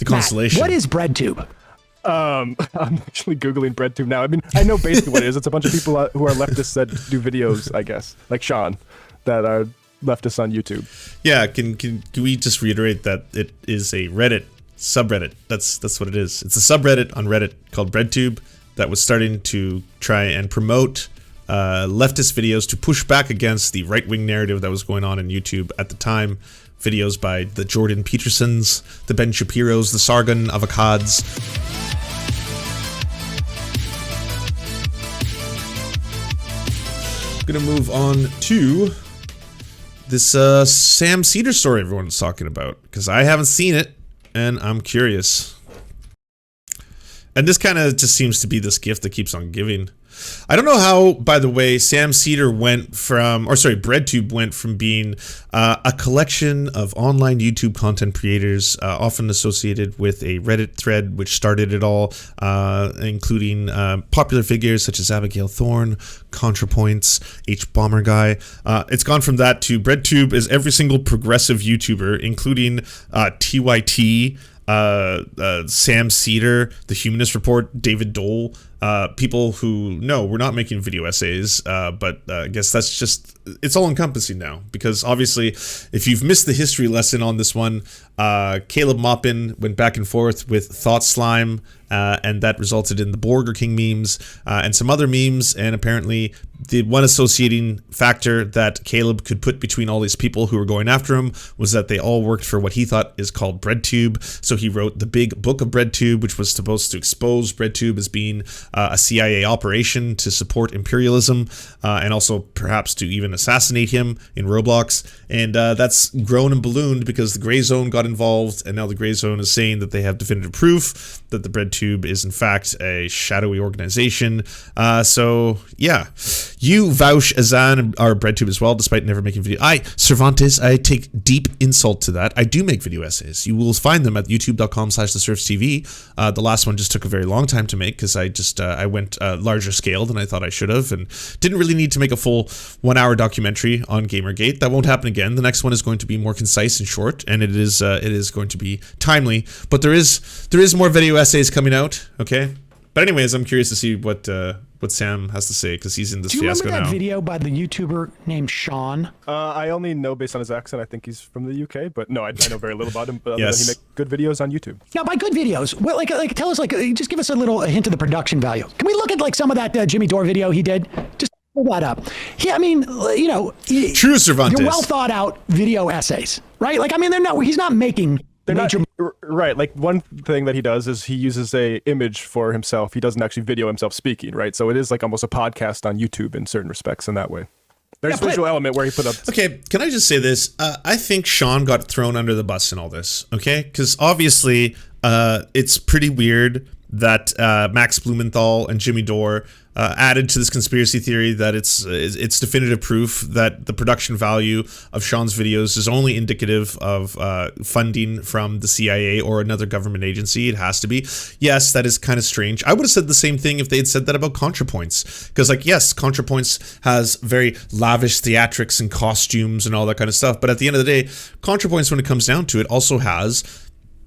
constellation. What is Breadtube? I'm actually Googling Breadtube now. I mean, I know basically what it is. It's a bunch of people who are leftists that do videos, I guess, like Sean, that are leftists on YouTube. Yeah, can we just reiterate that it is a Reddit subreddit? That's what it is. It's a subreddit on Reddit called Breadtube that was starting to try and promote leftist videos to push back against the right-wing narrative that was going on in YouTube at the time. Videos by the Jordan Petersons, the Ben Shapiros, the Sargon Avocads. Gonna move on to this Sam Seder story everyone's talking about, because I haven't seen it and I'm curious. And this kind of just seems to be this gift that keeps on giving. I don't know how, by the way, Sam Seder went from, or sorry, Breadtube went from being a collection of online YouTube content creators, often associated with a Reddit thread, which started it all, including popular figures such as Abigail Thorne, ContraPoints, H Bomber Guy. It's gone from that to Breadtube is every single progressive YouTuber, including TYT, Sam Seder, The Humanist Report, David Dole, people who, no, we're not making video essays, but I guess that's just, it's all encompassing now, because obviously if you've missed the history lesson on this one, Caleb Maupin went back and forth with Thought Slime, and that resulted in the Burger King memes, and some other memes, and apparently the one associating factor that Caleb could put between all these people who were going after him was that they all worked for what he thought is called Breadtube. So he wrote the big book of Breadtube, which was supposed to expose Breadtube as being a CIA operation to support imperialism, and also perhaps to even assassinate him in Roblox. And that's grown and ballooned because the Grey Zone got involved, and now the Grey Zone is saying that they have definitive proof that the Breadtube is in fact a shadowy organization. So yeah, you vouch Azan are Breadtube as well, despite never making video. Cervantes, I take deep insult to that. I do make video essays. You will find them at youtube.com/theserfstv. The last one just took a very long time to make because I went larger scale than I thought I should have, and didn't really need to make a full 1 hour documentary on Gamergate. That won't happen again. The next one is going to be more concise and short, and it is going to be timely. But there is more video essays coming out. Okay, but anyways, I'm curious to see what Sam has to say, because he's in this fiasco now. Do you remember that video by the YouTuber named Sean? I only know based on his accent. I think he's from the UK, but no, I know very little about him. But yes, he makes good videos on YouTube. Yeah, by good videos. Well, like tell us, just give us a hint of the production value. Can we look at some of that Jimmy Dore video he did? Just pull that up. Yeah, I mean, true Cervantes. They're well thought out video essays, right? He's not making. Right, like one thing that he does is he uses a image for himself. He doesn't actually video himself speaking, right? So it is like almost a podcast on YouTube in certain respects in that way. There's a visual element where he put up... Okay, can I just say this? I think Sean got thrown under the bus in all this, okay? Because obviously it's pretty weird that Max Blumenthal and Jimmy Dore added to this conspiracy theory that it's definitive proof that the production value of Sean's videos is only indicative of funding from the CIA or another government agency. It has to be. Yes, that is kind of strange. I would have said the same thing if they had said that about ContraPoints, because yes, ContraPoints has very lavish theatrics and costumes and all that kind of stuff, but at the end of the day, ContraPoints, when it comes down to it, also has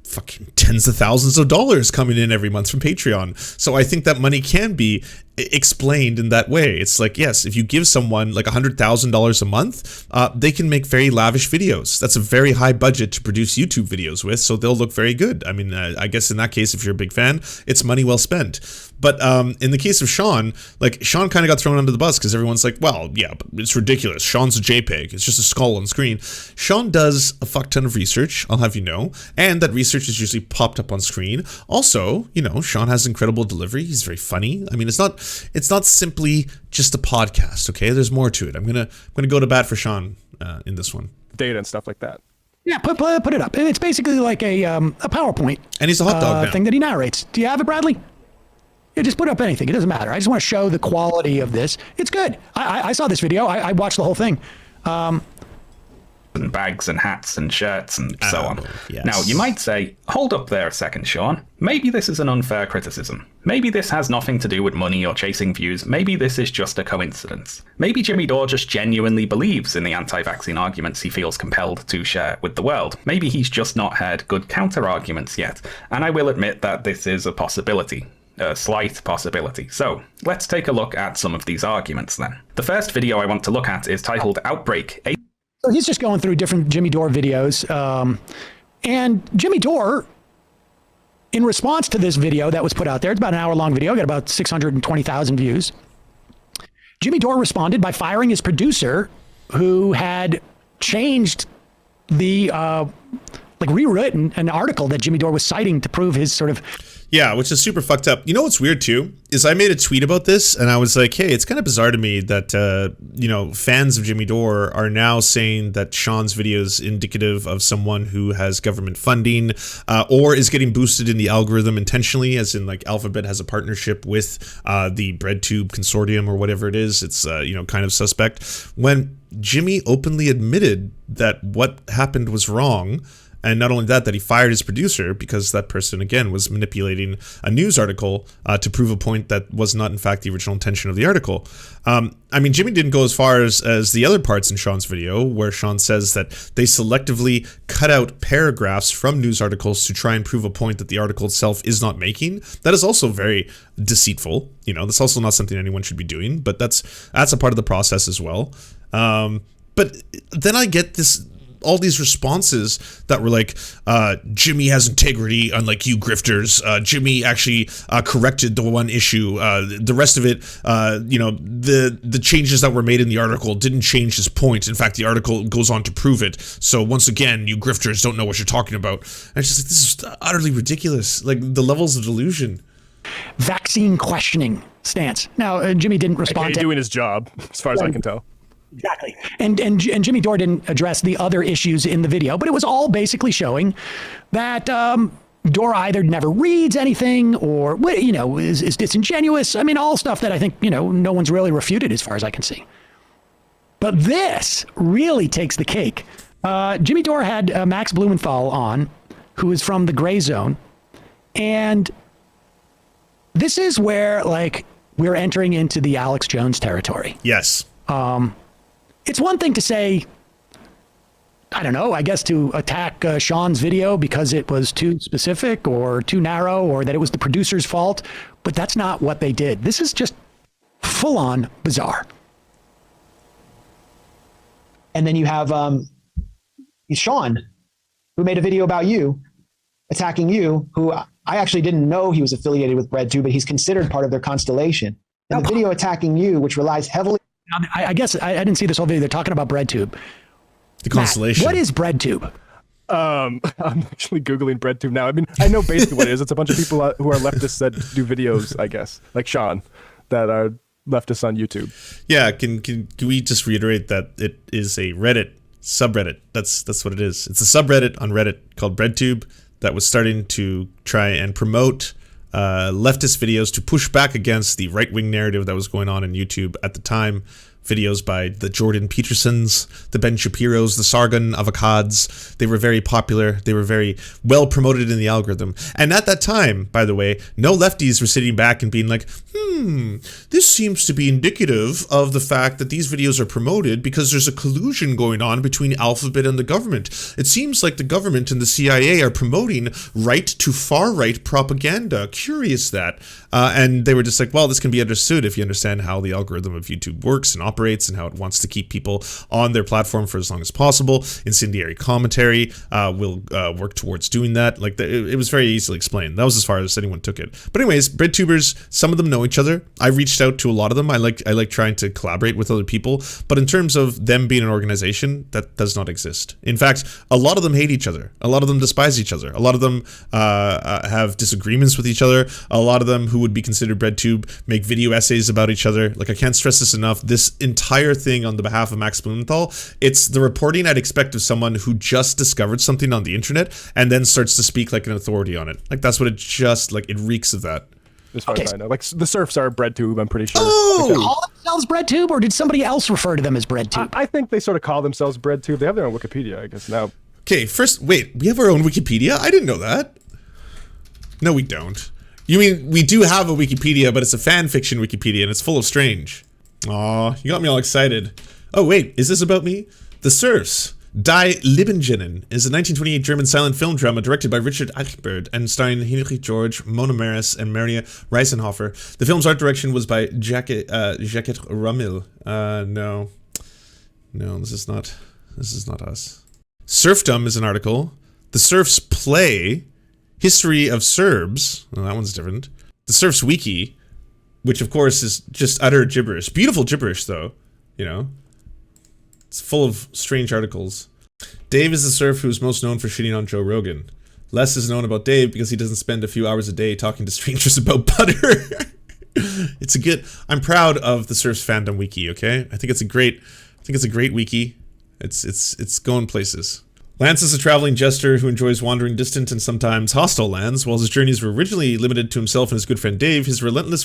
fucking tens of thousands of dollars coming in every month from Patreon. So I think that money can be explained in that way. It's like, yes, if you give someone like $100,000 a month, they can make very lavish videos. That's a very high budget to produce YouTube videos with, so they'll look very good. I mean, I guess in that case, if you're a big fan, it's money well spent. But in the case of Sean, Sean kind of got thrown under the bus because everyone's like, well, yeah, but it's ridiculous. Sean's a JPEG. It's just a skull on screen. Sean does a fuck ton of research, I'll have you know, and that research is usually popped up on screen. Also, Sean has incredible delivery. He's very funny. I mean, it's not simply just a podcast, okay? There's more to it. I'm gonna go to bat for Sean in this one. Data and stuff like that. Yeah, put it up. It's basically like a PowerPoint. And he's a hot dog now. Thing that he narrates. Do you have it, Bradley? Yeah, just put up anything. It doesn't matter. I just want to show the quality of this. It's good. I saw this video. I watched the whole thing. and bags and hats and shirts and so on. Yes. Now, you might say, hold up there a second, Sean. Maybe this is an unfair criticism. Maybe this has nothing to do with money or chasing views. Maybe this is just a coincidence. Maybe Jimmy Dore just genuinely believes in the anti-vaccine arguments he feels compelled to share with the world. Maybe he's just not heard good counter-arguments yet. And I will admit that this is a possibility. A slight possibility. So, let's take a look at some of these arguments then. The first video I want to look at is titled Outbreak. So he's just going through different Jimmy Dore videos. And Jimmy Dore, in response to this video that was put out there, it's about an hour-long video, got about 620,000 views. Jimmy Dore responded by firing his producer, who had changed the, rewritten an article that Jimmy Dore was citing to prove his sort of... Yeah, which is super fucked up. You know what's weird too is I made a tweet about this and I was like, hey, it's kind of bizarre to me that fans of Jimmy Dore are now saying that Sean's video is indicative of someone who has government funding or is getting boosted in the algorithm intentionally, as in like Alphabet has a partnership with the Breadtube consortium or whatever it is. It's kind of suspect, when Jimmy openly admitted that what happened was wrong. And not only that, that he fired his producer because that person, again, was manipulating a news article to prove a point that was not, in fact, the original intention of the article. Jimmy didn't go as far as the other parts in Sean's video, where Sean says that they selectively cut out paragraphs from news articles to try and prove a point that the article itself is not making. That is also very deceitful. That's also not something anyone should be doing, but that's a part of the process as well. But then I get all these responses that were like, Jimmy has integrity, unlike you grifters. Jimmy actually corrected the one issue. The rest of it, the changes that were made in the article didn't change his point. In fact, the article goes on to prove it. So once again, you grifters don't know what you're talking about. And it's just like, this is utterly ridiculous. Like the levels of delusion. Vaccine questioning stance. Now, Jimmy didn't respond to doing his job, as far as I can tell. Exactly. And Jimmy Dore didn't address the other issues in the video, but it was all basically showing that Dore either never reads anything or, is disingenuous. I mean, all stuff that I think, no one's really refuted as far as I can see. But this really takes the cake. Jimmy Dore had Max Blumenthal on, who is from the Gray Zone. And this is where, we're entering into the Alex Jones territory. Yes. It's one thing to say, I don't know, I guess to attack Sean's video because it was too specific or too narrow or that it was the producer's fault, but that's not what they did. This is just full-on bizarre. And then you have Sean, who made a video about you, attacking you, who I actually didn't know he was affiliated with Breadtube, but he's considered part of their constellation. And the video attacking you, which relies heavily... I guess I didn't see this whole video. They're talking about Breadtube. The constellation. Matt, what is Breadtube? I'm actually Googling Breadtube now. I mean, I know basically what it is. It's a bunch of people who are leftists that do videos, I guess, like Sean, that are leftists on YouTube. Yeah, can we just reiterate that it is a Reddit subreddit? That's what it is. It's a subreddit on Reddit called Breadtube that was starting to try and promote leftist videos to push back against the right-wing narrative that was going on in YouTube at the time. Videos by the Jordan Petersons, the Ben Shapiros, the Sargon Avocads. They were very popular. They were very well promoted in the algorithm. And at that time, by the way, no lefties were sitting back and being like, this seems to be indicative of the fact that these videos are promoted because there's a collusion going on between Alphabet and the government. It seems like the government and the CIA are promoting right to far right propaganda. Curious that. And they were just like, well, this can be understood if you understand how the algorithm of YouTube works and operates and how it wants to keep people on their platform for as long as possible. Incendiary commentary will work towards doing that. It was very easily explained. That was as far as anyone took it. But anyways, Breadtubers, some of them know each other. I reached out to a lot of them. I like trying to collaborate with other people. But in terms of them being an organization, that does not exist. In fact, a lot of them hate each other. A lot of them despise each other. A lot of them have disagreements with each other. A lot of them who would be considered Breadtube make video essays about each other. I can't stress this enough. This entire thing on the behalf of Max Blumenthal, it's the reporting I'd expect of someone who just discovered something on the internet and then starts to speak like an authority on it. That's what it just, it reeks of that. as far Okay. as I know. Like the Serfs are Breadtube, I'm pretty sure. Oh! Call themselves Breadtube, or did somebody else refer to them as Breadtube? I think they sort of call themselves Breadtube. They have their own Wikipedia, I guess, now. Okay, first, wait, we have our own Wikipedia? I didn't know that. No, we don't. You mean we do have a Wikipedia, but it's a fan fiction Wikipedia, and it's full of strange. Aw, you got me all excited. Oh, wait, is this about me? The Serfs. Die Libengenen is a 1928 German silent film drama directed by Richard Achbert and starring Heinrich George, Mona Maris, and Maria Reisenhofer. The film's art direction was by Jacques Rummel. No, this is not us. Serfdom is an article. The Serfs play. History of Serbs. Well, that one's different. The Serfs Wiki, which of course is just utter gibberish. Beautiful gibberish, though. You know, it's full of strange articles. Dave is the serf who is most known for shitting on Joe Rogan. Less is known about Dave because he doesn't spend a few hours a day talking to strangers about butter. It's a good. I'm proud of the Serfs fandom wiki. Okay, I think it's a great wiki. It's going places. Lance is a traveling jester who enjoys wandering distant and sometimes hostile lands. While his journeys were originally limited to himself and his good friend Dave, his relentlessness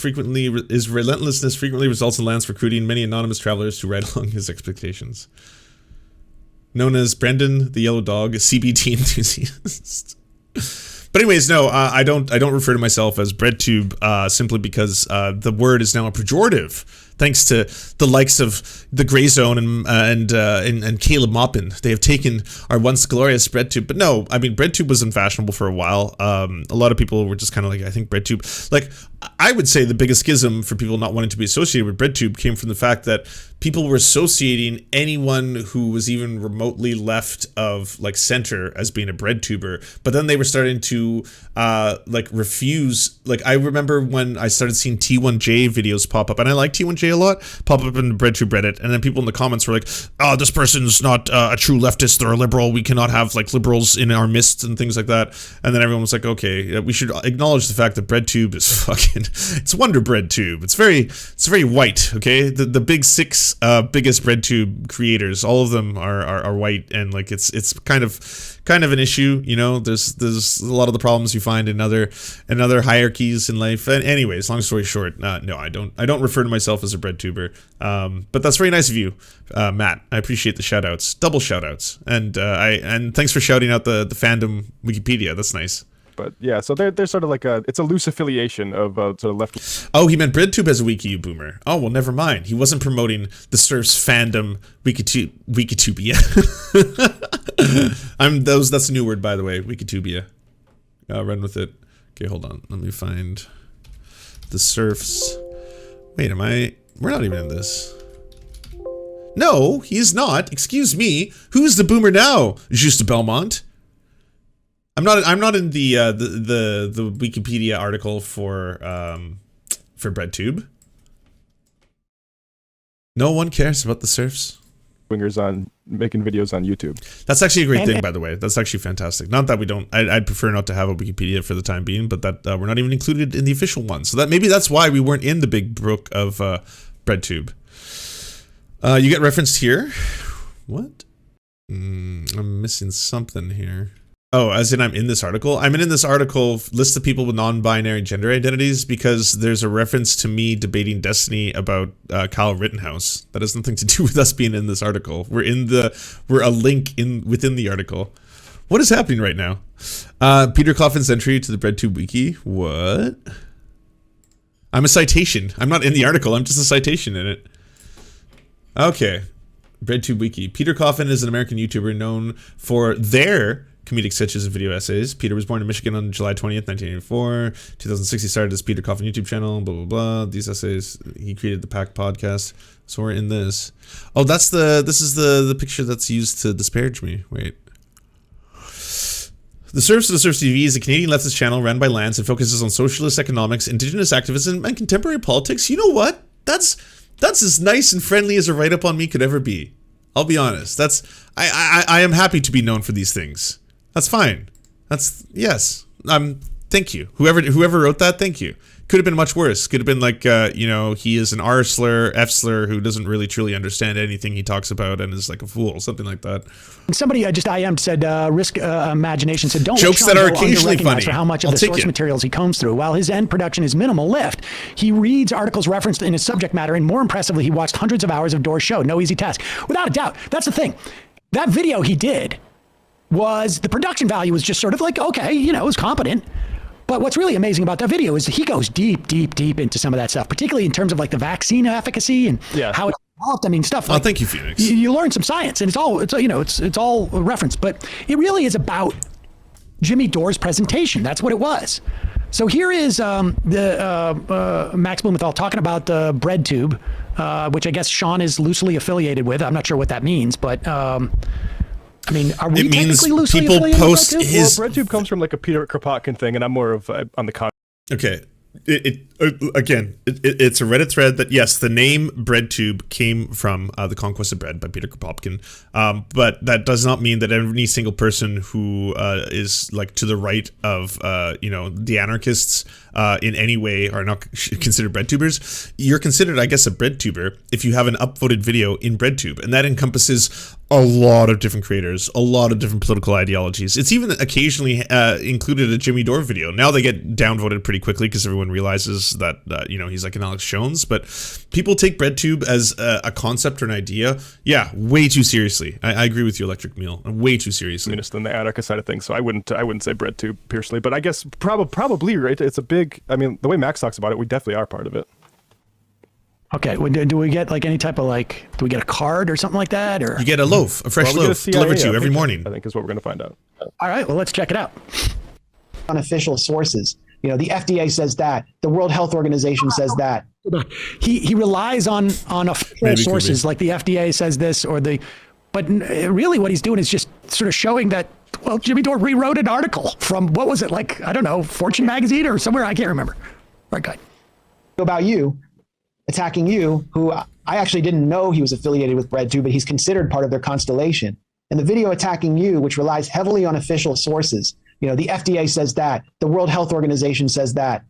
frequently results in Lance recruiting many anonymous travelers to ride along his expectations. Known as Brendan, the yellow dog, a CBT enthusiast. But anyways, no, I don't refer to myself as Breadtube simply because the word is now a pejorative. Thanks to the likes of the Gray Zone and Caleb Maupin, they have taken our once glorious Breadtube. But no, I mean Breadtube was unfashionable for a while. A lot of people were just kind of like, I think Breadtube. Like, I would say the biggest schism for people not wanting to be associated with Breadtube came from the fact that people were associating anyone who was even remotely left of like center as being a Breadtuber. But then they were starting to like refuse. Like, I remember when I started seeing T1J videos pop up, and I like T1J a lot, pop up in the Breadtube Reddit, and then people in the comments were like, oh, this person's not a true leftist or a liberal, we cannot have like liberals in our midst and things like that. And then everyone was like, okay, we should acknowledge the fact that Breadtube is fucking, it's Wonder Breadtube. It's very white, okay? The big six biggest Breadtube creators, all of them are white, and like it's kind of an issue, you know. There's a lot of the problems you find in other hierarchies in life. And anyways, long story short, no, I don't refer to myself as a Breadtuber. But that's very nice of you, Matt. I appreciate the shout outs, double shout outs, and thanks for shouting out the fandom Wikipedia. That's nice. But yeah, so they're sort of like it's a loose affiliation of sort of left. Oh, he meant Breadtube as a wiki, you boomer. Oh, well, never mind. He wasn't promoting the Serfs fandom Wikitubia. That's a new word, by the way, Wikitubia. Run with it. Okay, hold on. Let me find the Serfs. Wait, we're not even in this. No, he's not. Excuse me. Who's the boomer now? Juste Belmont. I'm not in the Wikipedia article for Breadtube. No one cares about the Serfs. Wingers on making videos on YouTube. That's actually a great thing, by the way. That's actually fantastic. Not that we don't. I'd prefer not to have a Wikipedia for the time being, but that we're not even included in the official one. So that maybe that's why we weren't in the big book of Breadtube. You get referenced here. What? I'm missing something here. Oh, as in I'm in this article? I'm in this article, list of people with non-binary gender identities, because there's a reference to me debating Destiny about Kyle Rittenhouse. That has nothing to do with us being in this article. We're a link within the article. What is happening right now? Peter Coffin's entry to the Breadtube wiki. What? I'm a citation. I'm not in the article. I'm just a citation in it. Okay. Breadtube wiki. Peter Coffin is an American YouTuber known for their comedic sketches and video essays. Peter was born in Michigan on July 20th, 1984. 2006, he started his Peter Coffin YouTube channel, blah, blah, blah. These essays, he created the Pack podcast. So we're in this. Oh, this is the picture that's used to disparage me. Wait. The Serfs of the Serfs TV is a Canadian leftist channel run by Lance and focuses on socialist economics, indigenous activism, and contemporary politics. You know what? That's as nice and friendly as a write-up on me could ever be. I'll be honest. I am happy to be known for these things. That's fine. Yes. Thank you. Whoever wrote that, thank you. Could have been much worse. Could have been like, he is an R slur, F slur, who doesn't really truly understand anything he talks about and is like a fool, something like that. Somebody just IM'd said, Risk Imagination said, don't jokes that are occasionally funny for how much of the source materials he combs through. While his end production is minimal lift, he reads articles referenced in his subject matter, and more impressively, he watched hundreds of hours of Dore's show. No easy task. Without a doubt. That's the thing. That video he did was, the production value was just sort of like, okay, it was competent. But what's really amazing about that video is he goes deep into some of that stuff, particularly in terms of like the vaccine efficacy and how it's developed. I mean, stuff like, thank you, Phoenix. You learn some science, and it's all a reference, but it really is about Jimmy Dore's presentation. That's what it was. So here is the Max Blumenthal talking about Breadtube, which I guess Sean is loosely affiliated with. I'm not sure what that means, but I mean, are we technically loosely people affiliated post with Breadtube? his Breadtube comes from like a Peter Kropotkin thing, and I'm more of on the con. Okay. It's a Reddit thread that, yes, the name Breadtube came from The Conquest of Bread by Peter Kropotkin, but that does not mean that any single person who is like to the right of the anarchists in any way are not considered Breadtubers. You're considered, I guess, a Breadtuber if you have an upvoted video in Breadtube, and that encompasses a lot of different creators, a lot of different political ideologies. It's even occasionally included a Jimmy Dore video. Now they get downvoted pretty quickly because everyone realizes that he's like an Alex Jones, but people take Breadtube as a concept or an idea, way too seriously. I agree with you, Electric Meal, way too seriously. I mean, it's on the anarchist side of things, so I wouldn't say Breadtube personally, but I guess probably right. It's a big. I mean, the way Max talks about it, we definitely are part of it. Okay, do we get like any type of like, do we get a card or something like that? Or you get a loaf, a fresh loaf delivered to you every morning. I think is what we're going to find out. All right, well, let's check it out. Unofficial sources. The FDA says that. The World Health Organization says that. He relies on official sources like the FDA says this but really what he's doing is just sort of showing that, well, Jimmy Dore rewrote an article from, what was it, like, I don't know, Fortune magazine or somewhere, I can't remember. Right, guy. About you, attacking you, who I actually didn't know he was affiliated with Breadtube, but he's considered part of their constellation. And the video attacking you, which relies heavily on official sources. The FDA says that. The World Health Organization says that.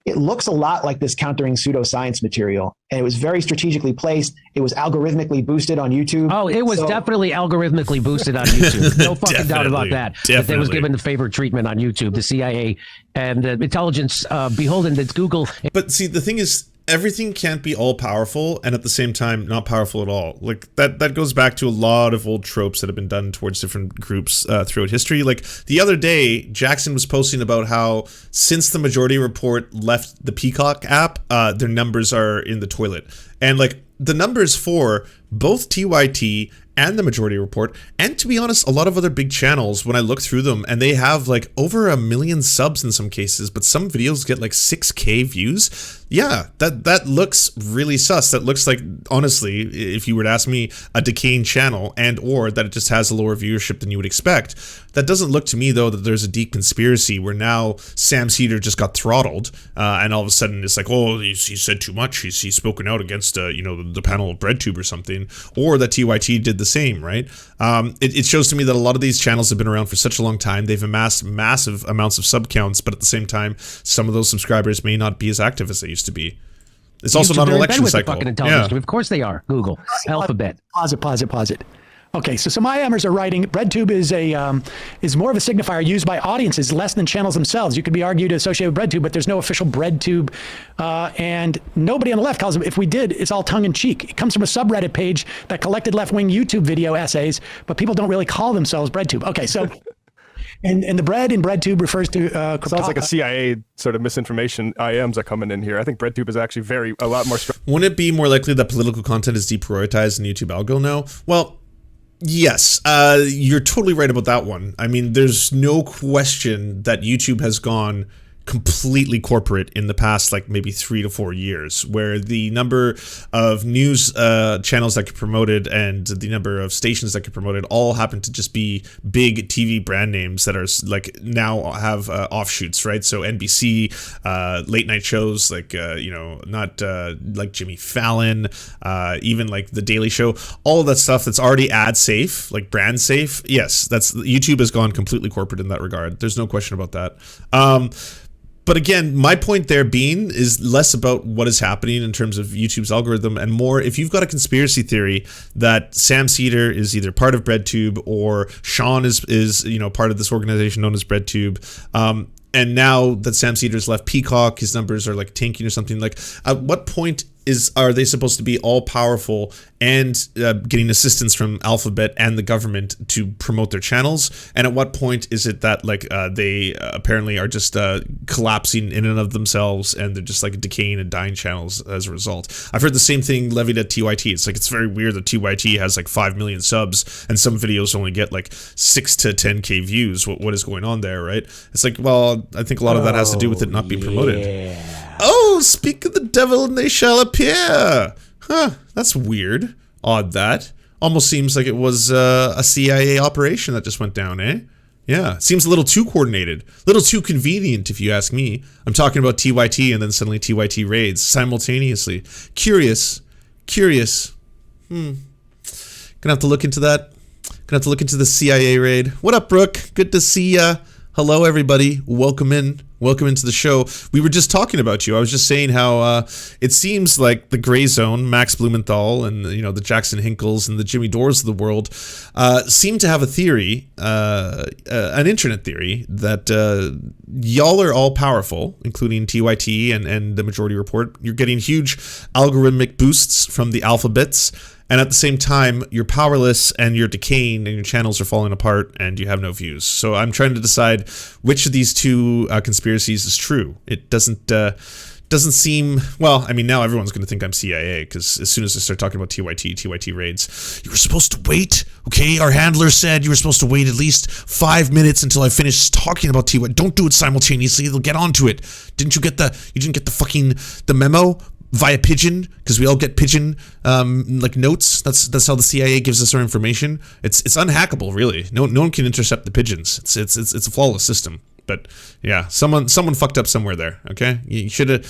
It looks a lot like this countering pseudoscience material, and it was very strategically placed. It was algorithmically boosted on YouTube. Oh, it was definitely algorithmically boosted on YouTube. No fucking doubt about that. That they was given the favored treatment on YouTube, the CIA and the intelligence beholden to Google. But see, the thing is, everything can't be all powerful and at the same time not powerful at all. Like that goes back to a lot of old tropes that have been done towards different groups throughout history. Like the other day, Jackson was posting about how since the Majority Report left the Peacock app, their numbers are in the toilet. And like the numbers for both TYT and the Majority Report, and to be honest, a lot of other big channels, when I look through them, and they have like over 1 million subs in some cases, but some videos get like 6K views. Yeah, that looks really sus. That looks like, honestly, if you were to ask me, a decaying channel, and or that it just has a lower viewership than you would expect. That doesn't look to me, though, that there's a deep conspiracy where now Sam Seder just got throttled, and all of a sudden it's like, oh, he said too much. He's spoken out against, the panel of Breadtube or something, or that TYT did the same, right? It shows to me that a lot of these channels have been around for such a long time. They've amassed massive amounts of sub counts, but at the same time, some of those subscribers may not be as active as they used to be. It's also not an election cycle. Yeah. Of course they are. Google, Alphabet. Pause it. Okay, so some IMers are writing, Breadtube is more of a signifier used by audiences less than channels themselves. You could be argued to associate with Breadtube, but there's no official Breadtube, and nobody on the left calls it. If we did, it's all tongue-in-cheek. It comes from a subreddit page that collected left-wing YouTube video essays, but people don't really call themselves Breadtube. Okay, so... And the bread in Breadtube refers to sounds like a CIA sort of misinformation IMs are coming in here. I think Breadtube is actually a lot more. Wouldn't it be more likely that political content is deprioritized in YouTube algo now? Well, yes, you're totally right about that one. I mean, there's no question that YouTube has gone completely corporate in the past like maybe 3 to 4 years, where the number of news channels that get promoted and the number of stations that get promoted all happen to just be big TV brand names that are like now have offshoots, right? So NBC, late night shows like not like Jimmy Fallon, even like The Daily Show, all of that stuff that's already ad safe, like brand safe. Yes, that's YouTube has gone completely corporate in that regard. There's no question about that. But again, my point there being is less about what is happening in terms of YouTube's algorithm and more if you've got a conspiracy theory that Sam Seder is either part of Breadtube or Sean is part of this organization known as Breadtube. And now that Sam Seder's left Peacock, his numbers are like tanking or something. Like, at what point are they supposed to be all powerful and getting assistance from Alphabet and the government to promote their channels? And at what point is it that like they apparently are just collapsing in and of themselves and they're just like decaying and dying channels as a result? I've heard the same thing levied at TYT. It's like, it's very weird that TYT has like 5 million subs and some videos only get like 6 to 10K views. What is going on there, right? It's like, well, I think a lot of that has to do with it not being promoted. Oh, speak of the devil and they shall appear. Huh, that's weird. Odd that. Almost seems like it was a CIA operation that just went down, eh? Yeah, seems a little too coordinated. A little too convenient, if you ask me. I'm talking about TYT and then suddenly TYT raids simultaneously. Curious. Gonna have to look into that. Gonna have to look into the CIA raid. What up, Brooke? Good to see ya. Hello, everybody. Welcome into the show. We were just talking about you. I was just saying how it seems like the gray zone, Max Blumenthal and the Jackson Hinkles and the Jimmy Dores of the world seem to have a theory, an internet theory, that y'all are all powerful, including TYT and the Majority Report. You're getting huge algorithmic boosts from the alphabets. And at the same time, you're powerless and you're decaying and your channels are falling apart and you have no views. So I'm trying to decide which of these two conspiracies is true. It doesn't seem, well, I mean, now everyone's going to think I'm CIA because as soon as I start talking about TYT raids, you were supposed to wait. Okay, our handler said you were supposed to wait at least 5 minutes until I finish talking about TYT. Don't do it simultaneously. They'll get onto it. You didn't get the memo? Via pigeon, because we all get pigeon like notes. That's how the CIA gives us our information. It's unhackable, really. No one can intercept the pigeons. It's a flawless system. But yeah, someone fucked up somewhere there. Okay, you should have.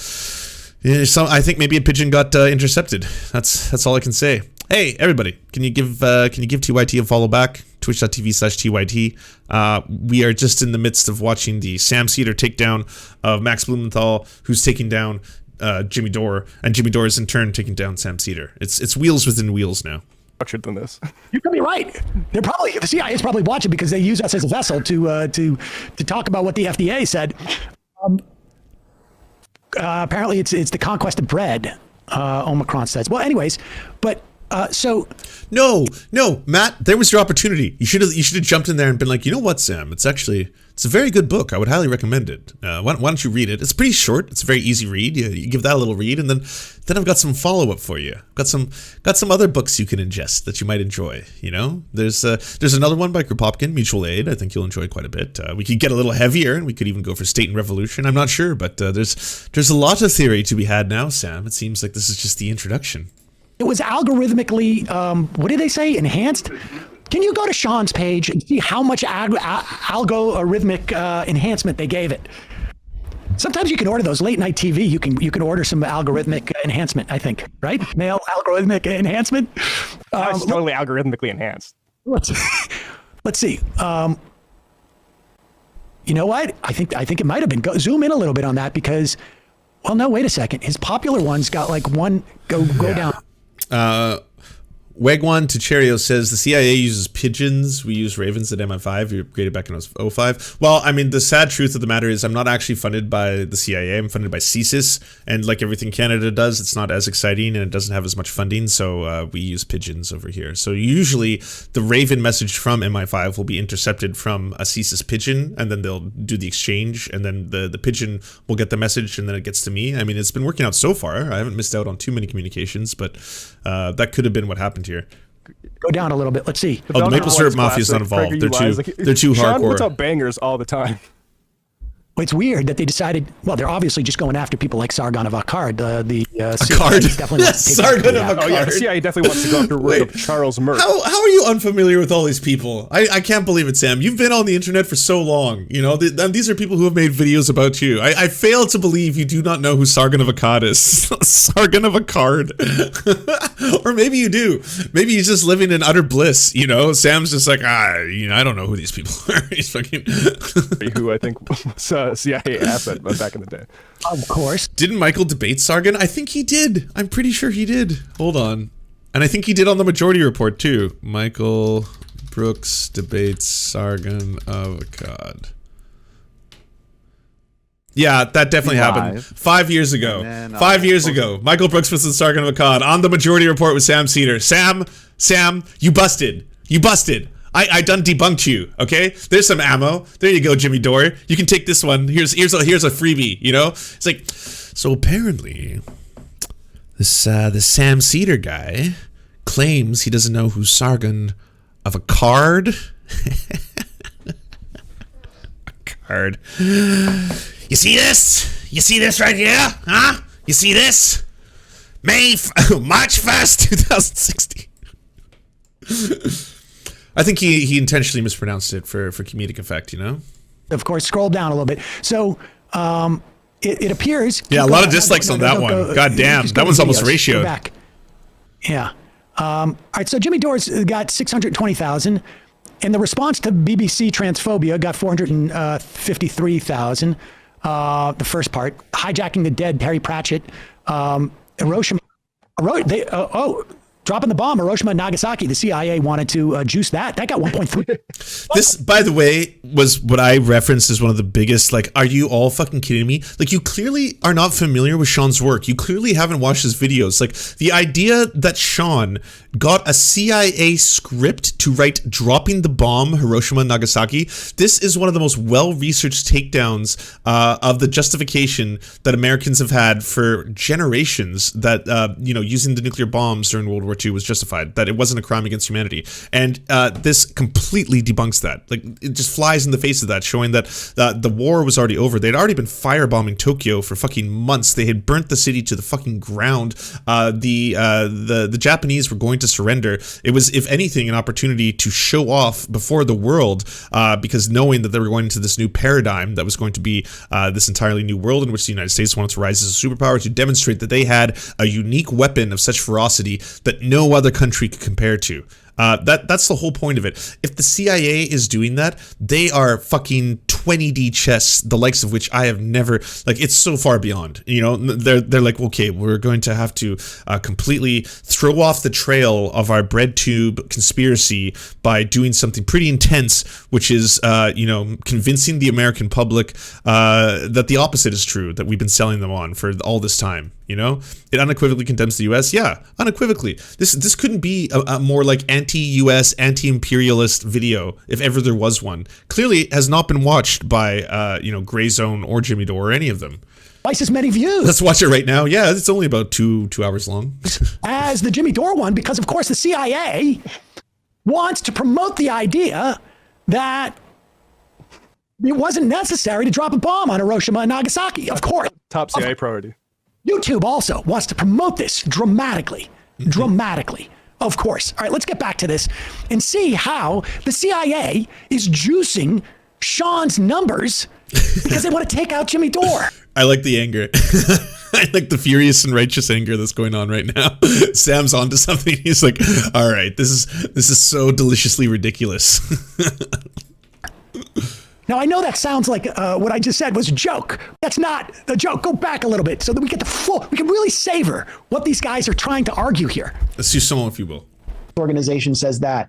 I think maybe a pigeon got intercepted. That's all I can say. Hey, everybody, can you give TYT a follow back? Twitch.tv/TYT. We are just in the midst of watching the Sam Seder takedown of Max Blumenthal, who's taking down Jimmy Dore, and Jimmy Dore is in turn taking down Sam Seder. It's wheels within wheels now. Structured than this. You could be right. The CIA is probably watching because they use us as a vessel to talk about what the FDA said. Apparently, it's the conquest of bread. Omicron says. Well, anyways, but so no, Matt, there was your opportunity. You should have jumped in there and been like, you know what, Sam? It's a very good book. I would highly recommend it. Why don't you read it? It's pretty short. It's a very easy read. You give that a little read, and then I've got some follow up for you. Got some other books you can ingest that you might enjoy. There's another one by Kropotkin, Mutual Aid. I think you'll enjoy quite a bit. We could get a little heavier, and we could even go for State and Revolution. I'm not sure, but there's a lot of theory to be had now, Sam. It seems like this is just the introduction. It was algorithmically, what did they say? Enhanced? Can you go to Sean's page and see how much algorithmic enhancement they gave it? Sometimes you can order those late night TV. You can order some algorithmic enhancement, I think, right? Male algorithmic enhancement. It's totally algorithmically enhanced. Let's see. You know what? I think it might have been. Zoom in a little bit on that because, well, no, wait a second. His popular ones got like one go down. Wegwan Tucherio says the CIA uses pigeons. We use ravens at MI5. We upgraded back in 05. Well, I mean, the sad truth of the matter is I'm not actually funded by the CIA. I'm funded by CSIS. And like everything Canada does, it's not as exciting and it doesn't have as much funding. So we use pigeons over here. So usually the raven message from MI5 will be intercepted from a CSIS pigeon and then they'll do the exchange. And then the pigeon will get the message and then it gets to me. I mean, it's been working out so far. I haven't missed out on too many communications, but that could have been what happened here. Go down a little bit. Let's see. The Maple Syrup Mafia's not involved. They're too Sean hardcore. puts out bangers all the time. It's weird that they decided, well, they're obviously just going after people like Sargon of Akkad. Akkad? Definitely Sargon of Akkad. Oh yeah, the CIA definitely wants to go after word of Charles Merck. How are you unfamiliar with all these people? I can't believe it, Sam. You've been on the internet for so long. You know, these are people who have made videos about you. I fail to believe you do not know who Sargon of Akkad is. Sargon of Akkad. Or maybe you do. Maybe he's just living in utter bliss, you know? Sam's just like, I don't know who these people are. He's fucking... who I think was CIA asset back in the day. Of course. Didn't Michael debate Sargon? I think he did. I'm pretty sure he did. Hold on. And I think he did on the Majority Report too. Michael Brooks debates Sargon of Akkad. Yeah, that definitely happened 5 years ago. 5 years ago, Michael Brooks versus Sargon of Akkad on the Majority Report with Sam Seder. Sam, you busted. You busted. I done debunked you, okay? There's some ammo. There you go, Jimmy Dore. You can take this one. Here's a freebie, you know? It's like, so apparently, this the Sam Seder guy claims he doesn't know who Sargon of Akkad. Akkad. You see this? You see this right here? Huh? You see this? March 1st, 2016. I think he intentionally mispronounced it for comedic effect, you know? Of course, scroll down a little bit. So it appears... Yeah, a lot of dislikes on that one. God damn, that one's almost ratioed. Go back. Yeah. All right, so Jimmy Dore's got 620,000, and the response to BBC transphobia got 453,000. The first part, hijacking the dead, Terry Pratchett, Hiroshima. Dropping the bomb, Hiroshima and Nagasaki. The CIA wanted to juice that. That got 1.3. This, by the way, was what I referenced as one of the biggest, like, are you all fucking kidding me? Like, you clearly are not familiar with Sean's work. You clearly haven't watched his videos. Like, the idea that Sean got a CIA script to write dropping the bomb, Hiroshima and Nagasaki, this is one of the most well-researched takedowns of the justification that Americans have had for generations that, using the nuclear bombs during World War II was justified, that it wasn't a crime against humanity. And this completely debunks that. Like, it just flies in the face of that, showing that the war was already over. They'd already been firebombing Tokyo for fucking months. They had burnt the city to the fucking ground. The Japanese were going to surrender. It was, if anything, an opportunity to show off before the world, because knowing that they were going into this new paradigm that was going to be this entirely new world in which the United States wanted to rise as a superpower, to demonstrate that they had a unique weapon of such ferocity that no other country could compare to. That's the whole point of it. If the CIA is doing that, they are fucking 20D chess, the likes of which I have never, like, it's so far beyond, you know. They're like, okay, we're going to have to completely throw off the trail of our Breadtube conspiracy by doing something pretty intense, which is, convincing the American public that the opposite is true, that we've been selling them on for all this time. You know, it unequivocally condemns the U.S. Yeah, unequivocally. This couldn't be a more like anti-U.S., anti-imperialist video, if ever there was one. Clearly, it has not been watched by Gray Zone or Jimmy Dore or any of them. Twice as many views. Let's watch it right now. Yeah, it's only about two hours long. As the Jimmy Dore one, because of course the CIA wants to promote the idea that it wasn't necessary to drop a bomb on Hiroshima and Nagasaki. Of course. Top CIA priority. YouTube also wants to promote this dramatically, of course. All right, let's get back to this and see how the CIA is juicing Sean's numbers because they want to take out Jimmy Dore. I like the anger. I like the furious and righteous anger that's going on right now. Sam's onto something. He's like, all right, this is so deliciously ridiculous. Now, I know that sounds like what I just said was a joke. That's not a joke. Go back a little bit so that we get we can really savor what these guys are trying to argue here. Let's do some, if you will. Organization says that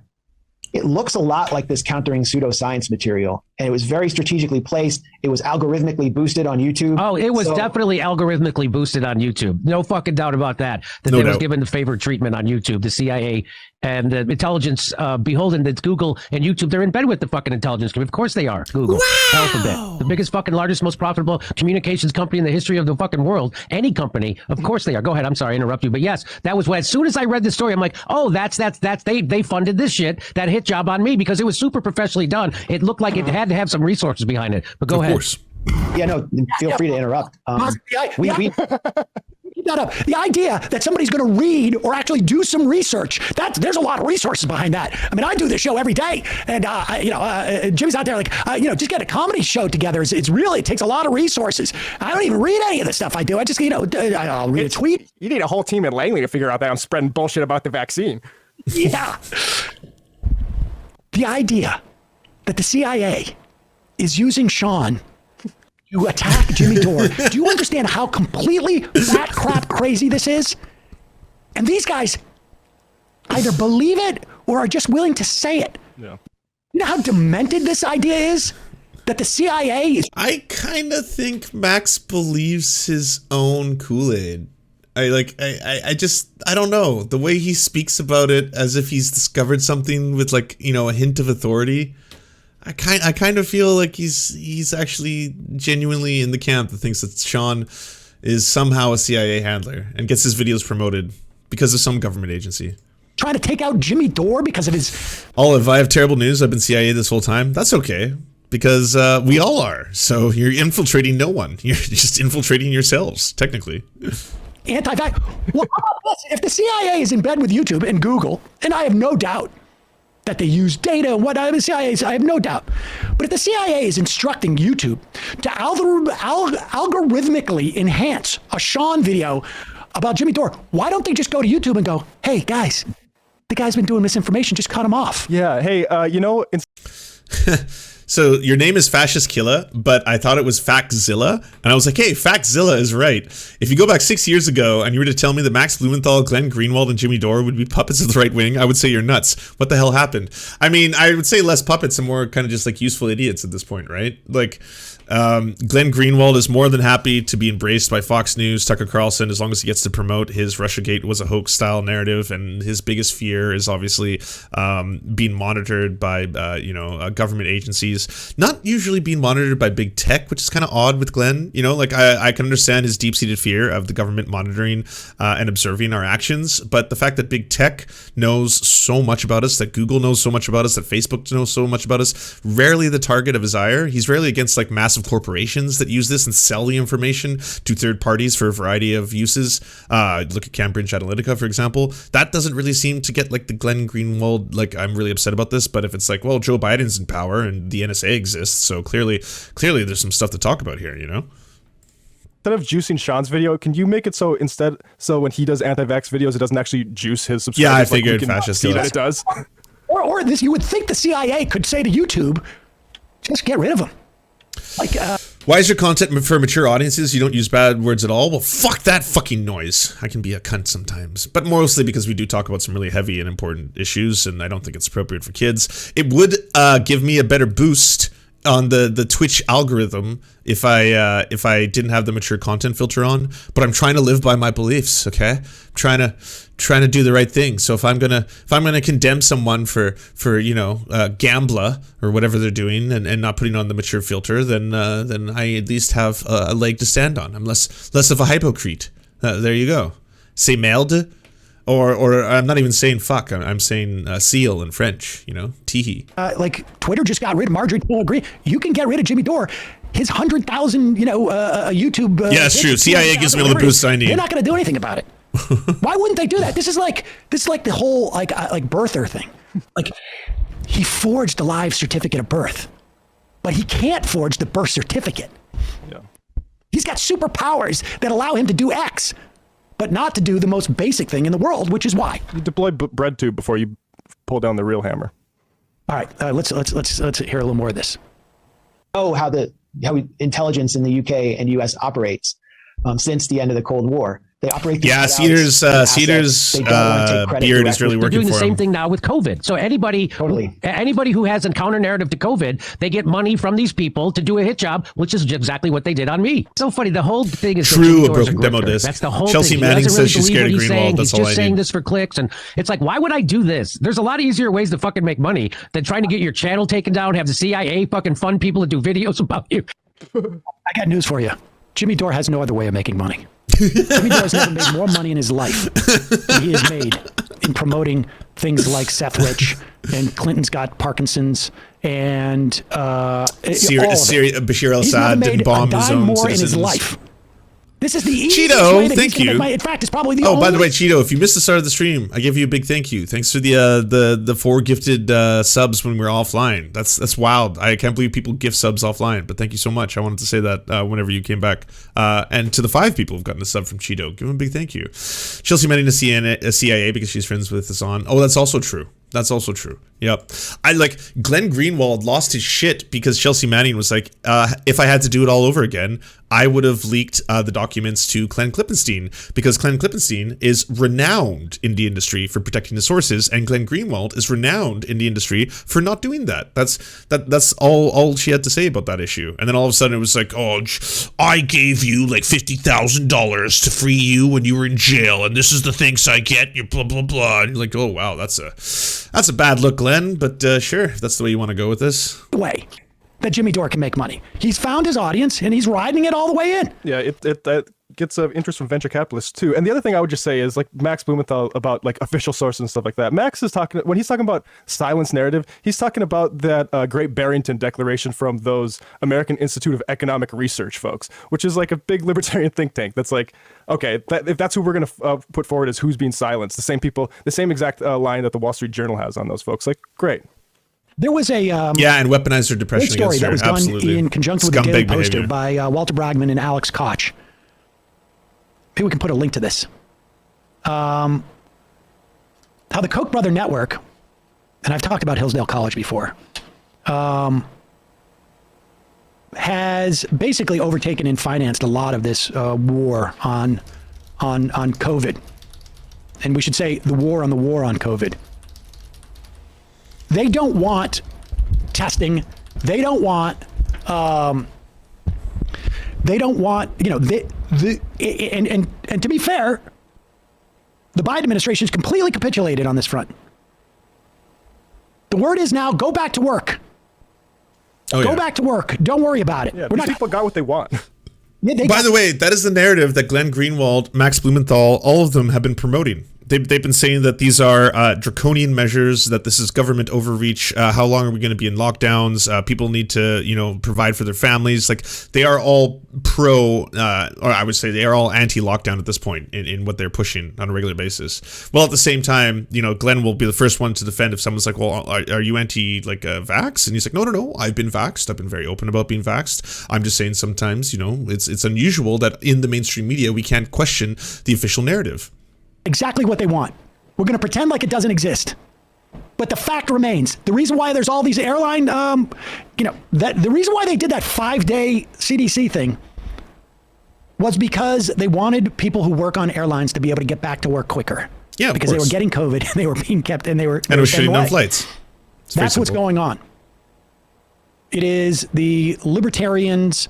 it looks a lot like this countering pseudoscience material, and it was very strategically placed. It was algorithmically boosted on YouTube. Oh, it was definitely algorithmically boosted on YouTube. No fucking doubt about that. They was given the favored treatment on YouTube. The CIA and the intelligence, beholden that Google and YouTube, they're in bed with the fucking intelligence community. Of course they are. Google, Alphabet, the biggest fucking largest, most profitable communications company in the history of the fucking world. Any company, of course they are. Go ahead. I'm sorry, I interrupt you, but yes, that was when. As soon as I read the story, I'm like, oh, that's they funded this shit, that hit job on me, because it was super professionally done. It looked like it had to have some resources behind it. But go ahead. Of course. Yeah, no, feel free to interrupt. We keep that up. The idea that somebody's going to read or actually do some research, there's a lot of resources behind that. I mean, I do this show every day, and Jimmy's out there like, just get a comedy show together. It takes a lot of resources. I don't even read any of the stuff I do. I just, I'll read a tweet. You need a whole team in Langley to figure out that I'm spreading bullshit about the vaccine. Yeah. The idea that the CIA is using Sean to attack Jimmy Dore. Do you understand how completely bat crap crazy this is? And these guys either believe it or are just willing to say it. Yeah. You know how demented this idea is? That the CIA is... I kind of think Max believes his own Kool-Aid. I don't know. The way he speaks about it as if he's discovered something with like, a hint of authority. I kind of feel like he's actually genuinely in the camp that thinks that Sean is somehow a CIA handler and gets his videos promoted because of some government agency. Trying to take out Jimmy Dore because of his... Olive, I have terrible news. I've been CIA this whole time. That's okay. Because we all are. So you're infiltrating no one. You're just infiltrating yourselves, technically. Anti-vax. Well, how about this? If the CIA is in bed with YouTube and Google, and I have no doubt that they use data and what the CIA is, I have no doubt. But if the CIA is instructing YouTube to algorithmically enhance a Sean video about Jimmy Dore, why don't they just go to YouTube and go, hey, guys, the guy's been doing misinformation, just cut him off. Yeah, hey, So your name is Fascist Killa, but I thought it was Factzilla, and I was like, hey, Factzilla is right. If you go back 6 years ago and you were to tell me that Max Blumenthal, Glenn Greenwald, and Jimmy Dore would be puppets of the right wing, I would say you're nuts. What the hell happened? I mean, I would say less puppets and more kind of just like useful idiots at this point, right? Like, Glenn Greenwald is more than happy to be embraced by Fox News, Tucker Carlson, as long as he gets to promote his Russiagate was a hoax style narrative, and his biggest fear is obviously being monitored by government agencies. Not usually being monitored by big tech, which is kind of odd with Glenn. I can understand his deep-seated fear of the government monitoring and observing our actions, but the fact that big tech knows so much about us, that Google knows so much about us, that Facebook knows so much about us, rarely the target of his ire. He's rarely against like massive corporations that use this and sell the information to third parties for a variety of uses. Look at Cambridge Analytica, for example. That doesn't really seem to get like the Glenn Greenwald, like, I'm really upset about this, but if it's like, well, Joe Biden's in power and the NSA exists, so clearly there's some stuff to talk about here, Instead of juicing Sean's video, can you make it so when he does anti-vax videos, it doesn't actually juice his subscribers? Yeah, I figured Fascist see that it does. Or this, you would think the CIA could say to YouTube, just get rid of him. Like, why is your content for mature audiences? You don't use bad words at all? Well, fuck that fucking noise. I can be a cunt sometimes, but mostly because we do talk about some really heavy and important issues, and I don't think it's appropriate for kids. It would give me a better boost on the Twitch algorithm if I didn't have the mature content filter on, but I'm trying to live by my beliefs, okay? I'm trying to do the right thing. So if I'm gonna condemn someone for gambler or whatever they're doing and not putting on the mature filter, then I at least have a leg to stand on. I'm less of a hypocrite. There you go. C'est merde. Or I'm not even saying fuck. I'm saying seal in French, teehee. Like Twitter just got rid of Marjorie Taylor Greene. You can get rid of Jimmy Dore. His 100,000, YouTube. Yeah, it's true. CIA gives me all the boosts I need. They're not going to do anything about it. Why wouldn't they do that? This is like the whole like birther thing. Like, he forged a live certificate of birth, but he can't forge the birth certificate. Yeah. He's got superpowers that allow him to do X, but not to do the most basic thing in the world, which is why. You deploy Breadtube before you pull down the real hammer. All right, let's hear a little more of this. Oh, how intelligence in the UK and US operates since the end of the Cold War. They operate. Cedar's beard is really working for him. They're doing the same thing now with COVID. So anybody who has a counter narrative to COVID, they get money from these people to do a hit job, which is exactly what they did on me. So funny. The whole thing is true. A broken demo disc. That's the whole Chelsea thing. Manning says she's scared of Greenwald. He's just saying this for clicks, and it's like, why would I do this? There's a lot easier ways to fucking make money than trying to get your channel taken down, have the CIA fucking fund people to do videos about you. I got news for you. Jimmy Dore has no other way of making money. Jimmy Dore's never made more money in his life than he has made in promoting things like Seth Rich and Clinton's got Parkinson's and Bashir al-Assad didn't bomb his own more citizens. in his life. This is the easiest Cheeto, way that thank he's gonna you. make money. In fact, it's probably the Oh, only. by the way, Cheeto, if you missed the start of the stream, I give you a big thank you. Thanks for the 4 gifted subs when we were offline. That's wild. I can't believe people gift subs offline, but thank you so much. I wanted to say that whenever you came back. And to the 5 people who've gotten a sub from Cheeto, give them a big thank you. Chelsea Manning a CIA because she's friends with Hassan. Oh, that's also true. That's also true. Yep. I like Glenn Greenwald lost his shit because Chelsea Manning was like, if I had to do it all over again, I would have leaked the documents to Glenn Klippenstein because Glenn Klippenstein is renowned in the industry for protecting his sources, and Glenn Greenwald is renowned in the industry for not doing that. That's all she had to say about that issue. And then all of a sudden it was like, oh, I gave you like $50,000 to free you when you were in jail, and this is the things I get. You're blah blah blah. And you're like, oh wow, that's a bad look, Glenn. But sure, if that's the way you want to go with this. Way that Jimmy Dore can make money. He's found his audience and he's riding it all the way in. Yeah, it gets interest from venture capitalists too. And the other thing I would just say is like Max Blumenthal about like official sources and stuff like that. Max is talking, when he's talking about silence narrative, he's talking about that Great Barrington Declaration from those American Institute of Economic Research folks, which is like a big libertarian think tank. That's like, okay, if that's who we're going to put forward as who's being silenced, the same people, the same exact line that the Wall Street Journal has on those folks. Like, great. There was a and weaponize their depression story against that her. was done Absolutely. in conjunction with the Daily Scumbag Poster behavior. by Walter Bragman and Alex Koch. Maybe we can put a link to this. How the Koch brother network, and I've talked about Hillsdale College before, has basically overtaken and financed a lot of this war on COVID, and we should say the war on COVID. They don't want testing. They don't want, and to be fair, the Biden administration is completely capitulated on this front. The word is now go back to work. Go back to work. Don't worry about it. Yeah, these people got what they want. By the way, that is the narrative that Glenn Greenwald, Max Blumenthal, all of them have been promoting. They've been saying that these are draconian measures, that this is government overreach. How long are we going to be in lockdowns? People need to, provide for their families. Like, they are all pro, or I would say they are all anti-lockdown at this point in what they're pushing on a regular basis. Well, at the same time, Glenn will be the first one to defend if someone's like, well, are you vax? And he's like, no, I've been vaxxed. I've been very open about being vaxxed. I'm just saying sometimes, it's unusual that in the mainstream media, we can't question the official narrative. Exactly what they want. We're going to pretend like it doesn't exist. But the fact remains, the reason why there's all these airline, the reason why they did that 5-day CDC thing was because they wanted people who work on airlines to be able to get back to work quicker. Yeah, because they were getting COVID and they were being kept and they were. And it was shutting down flights. That's what's going on. It is the libertarians,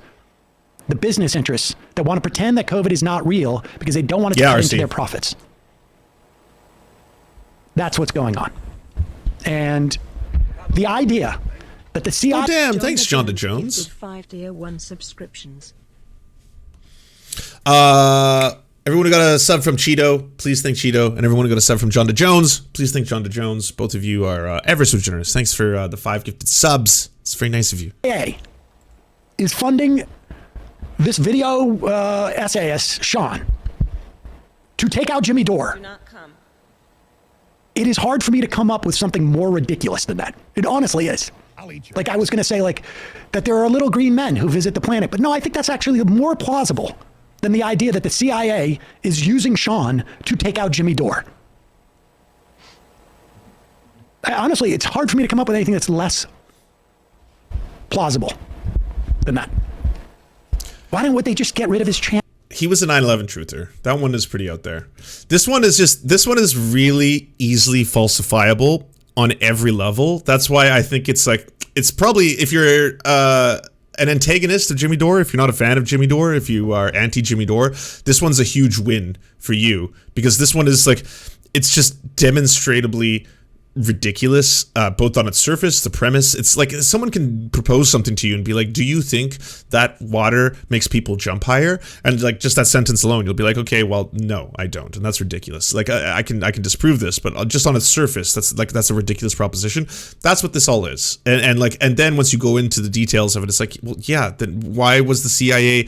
the business interests that want to pretend that COVID is not real because they don't want to cut into their profits. That's what's going on. And the idea that the CIA... Oh, damn. Thanks, John DeJones. 5 tier 1 subscriptions. Everyone who got a sub from Cheeto, please thank Cheeto. And everyone who got a sub from John DeJones, please thank John DeJones. Both of you are ever so generous. Thanks for the 5 gifted subs. It's very nice of you. CIA is funding this video essayist, Sean, to take out Jimmy Dore. Do not come. It is hard for me to come up with something more ridiculous than that. It honestly is. Like I was going to say, that there are little green men who visit the planet. But no, I think that's actually more plausible than the idea that the CIA is using Sean to take out Jimmy Dore. Honestly, it's hard for me to come up with anything that's less plausible than that. Why would they just get rid of his channel? He was a 9/11 truther. That one is pretty out there. This one is really easily falsifiable on every level. That's why I think it's probably, if you're an antagonist of Jimmy Dore, if you're not a fan of Jimmy Dore, if you are anti-Jimmy Dore, this one's a huge win for you, because this one is it's just demonstrably ridiculous, both on its surface, the premise. It's like someone can propose something to you and be like, do you think that water makes people jump higher? And like just that sentence alone, you'll be like, okay, well, no, I don't. And that's ridiculous. Like I can disprove this, but just on its surface, that's a ridiculous proposition. That's what this all is. And then once you go into the details of it, it's like, well, yeah, then why was the CIA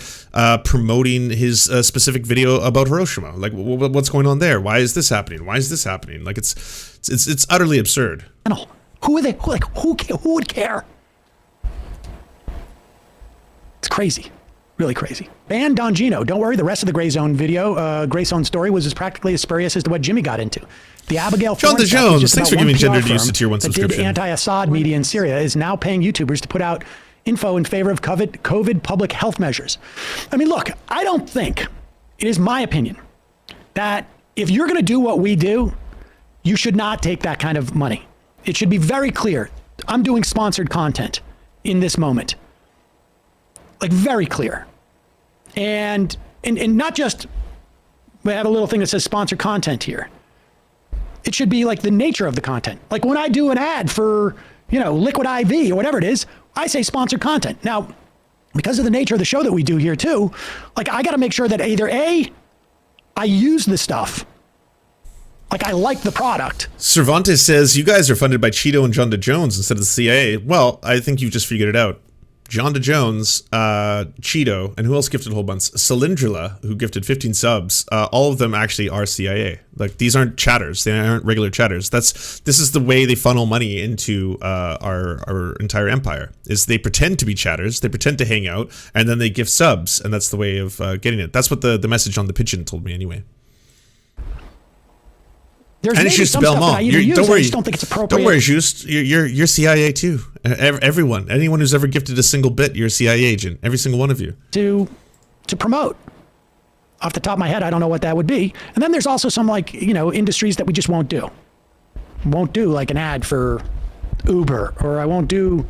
promoting his specific video about Hiroshima? Like, what's going on there? Why is this happening? Why is this happening? Like, it's utterly absurd. Who are they? Who would care? It's crazy, really crazy. Ban Don Gino. Don't worry, the rest of the Gray Zone video, Gray Zone story was practically as spurious as to what Jimmy got into. The Abigail John Thorne Jones, thanks for giving gender firm use to tier 1 subscription. That did anti-Assad media in Syria is now paying YouTubers to put out info in favor of COVID public health measures. I mean, look, I don't think, it is my opinion, that if you're going to do what we do, you should not take that kind of money. It should be very clear. I'm doing sponsored content in this moment. Like very clear. And not just, we have a little thing that says sponsored content here. It should be like the nature of the content. Like when I do an ad for, Liquid IV or whatever it is, I say sponsored content. Now, because of the nature of the show that we do here too, like I got to make sure that either A, I use the stuff. Like, I like the product. Cervantes says, you guys are funded by Cheeto and John Jones instead of the CIA. Well, I think you've just figured it out. John Jones, Cheeto, and who else gifted a whole bunch? Cylindrilla, who gifted 15 subs. All of them actually are CIA. Like, these aren't chatters. They aren't regular chatters. This is the way they funnel money into our entire empire, is they pretend to be chatters, they pretend to hang out, and then they gift subs, and that's the way of getting it. That's what the message on the pigeon told me anyway. There's and it's just Belmont. Don't worry. I just don't think it's appropriate. Don't worry, Just you're CIA too. Everyone, anyone who's ever gifted a single bit, you're a CIA agent. Every single one of you. To promote. Off the top of my head, I don't know what that would be. And then there's also some industries that we just won't do. Won't do like an ad for Uber, or I won't do,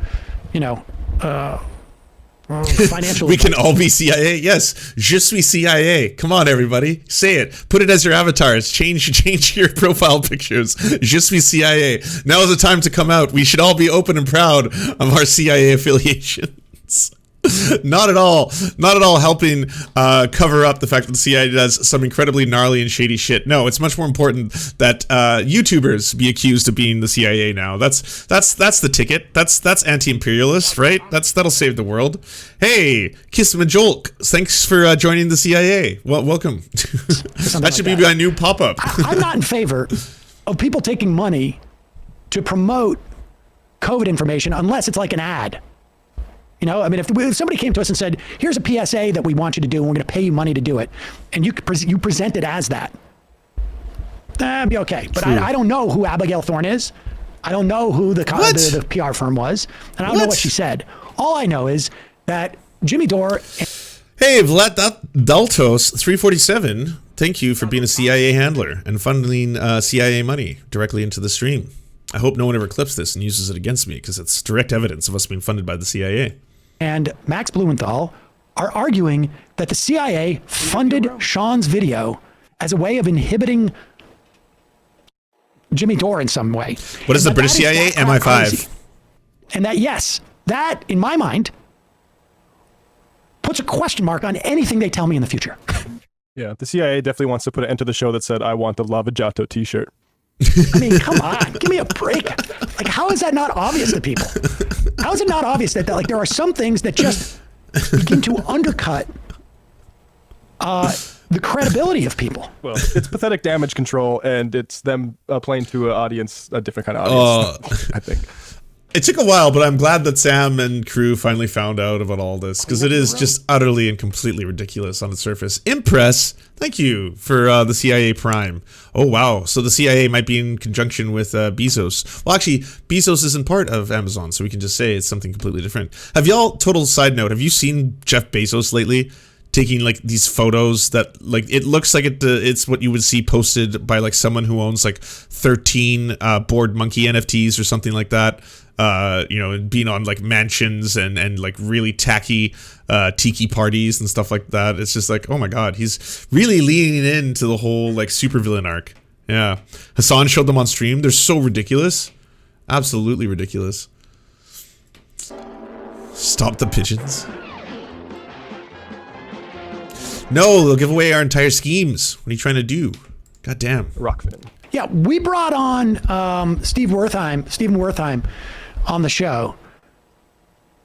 financial. We can all be CIA. Yes, je suis CIA. Come on, everybody, say it. Put it as your avatars. Change your profile pictures. Je suis CIA. Now is the time to come out. We should all be open and proud of our CIA affiliations. Not at all helping cover up the fact that the CIA does some incredibly gnarly and shady shit. No, it's much more important that YouTubers be accused of being the CIA now. That's the ticket. That's anti-imperialist, right? That'll save the world. Hey, Kiss Majolk, thanks for joining the CIA. Well, welcome. That should be my new pop-up. I'm not in favor of people taking money to promote COVID information unless it's like an ad. If somebody came to us and said, here's a PSA that we want you to do, and we're going to pay you money to do it, and you present it as that, that'd be okay. But I don't know who Abigail Thorne is. I don't know who the PR firm was, and I don't know what she said. All I know is that Jimmy Dore... Hey, Vlad Daltos 347, thank you for being a CIA handler and funneling CIA money directly into the stream. I hope no one ever clips this and uses it against me, because it's direct evidence of us being funded by the CIA. And Max Blumenthal are arguing that the CIA funded Sean's video as a way of inhibiting Jimmy Dore in some way. What is the British CIA? MI5. Crazy. And that, in my mind, puts a question mark on anything they tell me in the future. Yeah, the CIA definitely wants to put an end to the show that said, I want the Lava Jato t-shirt. I mean, come on, give me a break. Like, how is that not obvious to people? How is it not obvious that there are some things that just begin to undercut the credibility of people? Well, it's pathetic damage control, and it's them playing to an audience, a different kind of audience, I think. It took a while, but I'm glad that Sam and crew finally found out about all this, because it is just utterly and completely ridiculous on the surface. Impress, thank you for the CIA Prime. Oh, wow. So the CIA might be in conjunction with Bezos. Well, actually, Bezos isn't part of Amazon, so we can just say it's something completely different. Have y'all, total side note, have you seen Jeff Bezos lately? Taking like these photos that like it looks like it's what you would see posted by like someone who owns like 13 bored monkey NFTs or something like that. Being on like mansions and like really tacky tiki parties and stuff like that. It's just like, oh my god, he's really leaning into the whole like supervillain arc. Yeah. Hassan showed them on stream. They're so ridiculous. Absolutely ridiculous. Stop the pigeons. No, they'll give away our entire schemes. What are you trying to do? God damn. Rockfin. Yeah, we brought on Stephen Wertheim on the show